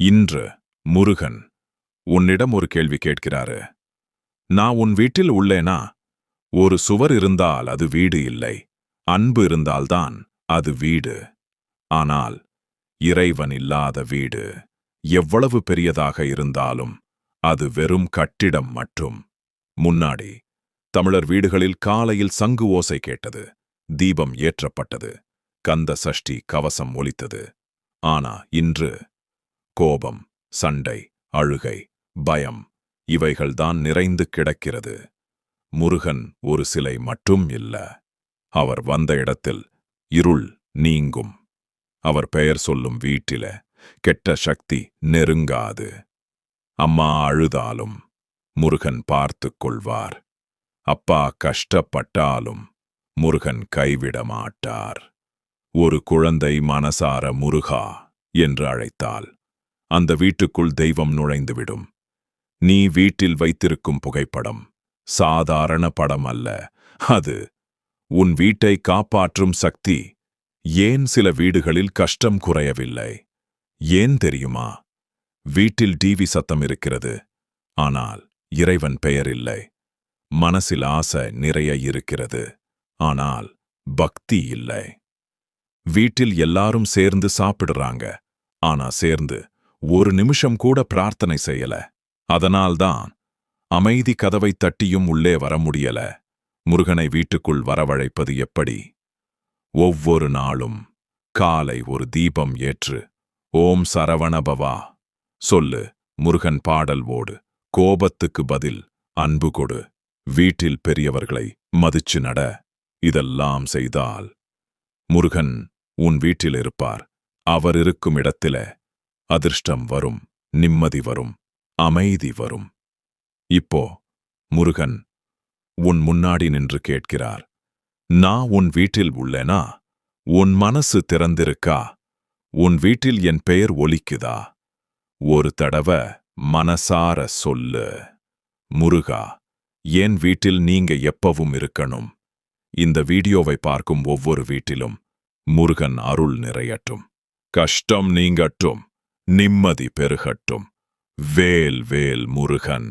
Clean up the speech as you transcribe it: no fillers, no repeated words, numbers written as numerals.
இன்று முருகன் உன்னிடம் ஒரு கேள்வி கேட்கிறாரு. நான் உன் வீட்டில் உள்ளேனா? ஒரு சுவர் இருந்தால் அது வீடு இல்லை, அன்பு இருந்தால்தான் அது வீடு. ஆனால் இறைவன் இல்லாத வீடு எவ்வளவு பெரியதாக இருந்தாலும் அது வெறும் கட்டிடம் மட்டும். முன்னாடி தமிழர் வீடுகளில் காலையில் சங்கு ஓசை கேட்டது, தீபம் ஏற்றப்பட்டது, கந்த சஷ்டி கவசம் ஒலித்தது. ஆனா இன்று கோபம், சண்டை, அழுகை, பயம் இவைகள்தான் நிறைந்து கிடக்கிறது. முருகன் ஒரு சிலை மட்டும் இல்ல. அவர் வந்த இடத்தில் இருள் நீங்கும். அவர் பெயர் சொல்லும் வீட்டில கெட்ட சக்தி நெருங்காது. அம்மா அழுதாலும் முருகன் பார்த்துக் கொள்வார். அப்பா கஷ்டப்பட்டாலும் முருகன் கைவிட மாட்டார். ஒரு குழந்தை மனசார முருகா என்று அழைத்தால் அந்த வீட்டுக்குள் தெய்வம் நுழைந்துவிடும். நீ வீட்டில் வைத்திருக்கும் புகைப்படம் சாதாரண படம் அல்ல, அது உன் வீட்டை காப்பாற்றும் சக்தி. ஏன் சில வீடுகளில் கஷ்டம் குறையவில்லை? ஏன் தெரியுமா? வீட்டில் டிவி சத்தம் இருக்கிறது, ஆனால் இறைவன் பெயர் இல்லை. மனசில் ஆசை நிறைய இருக்கிறது, ஆனால் பக்தி இல்லை. வீட்டில் எல்லாரும் சேர்ந்து சாப்பிடுறாங்க, ஆனா சேர்ந்து ஒரு நிமிஷம் கூட பிரார்த்தனை செய்யல. அதனால்தான் அமைதி கதவை தட்டியும் உள்ளே வர முடியல. முருகனை வீட்டுக்குள் வரவழைப்பது எப்படி? ஒவ்வொரு நாளும் காலை ஒரு தீபம் ஏற்று ஓம் சரவணபவா சொல்லு. முருகன் பாடல் ஓடு. கோபத்துக்கு பதில் அன்பு கொடு. வீட்டில் பெரியவர்களை மதிச்சு நட. இதெல்லாம் செய்தால் முருகன் உன் வீட்டில் இருப்பார். அவர் இருக்கும் இடத்தில அதிர்ஷ்டம் வரும், நிம்மதி வரும், அமைதி வரும். இப்போ முருகன் உன் முன்னாடி நின்று கேட்கிறார், நான் உன் வீட்டில் உள்ளேனா? உன் மனசு திறந்திருக்கா? உன் வீட்டில் என் பெயர் ஒலிக்குதா? ஒரு தடவை மனசார சொல்லு, முருகா, என் வீட்டில் நீங்க எப்பவும் இருக்கணும். இந்த வீடியோவை பார்க்கும் ஒவ்வொரு வீட்டிலும் முருகன் அருள் நிறையட்டும், கஷ்டம் நீங்கட்டும், நிம்மதி பெருகட்டும். வேல் வேல் முருகன்.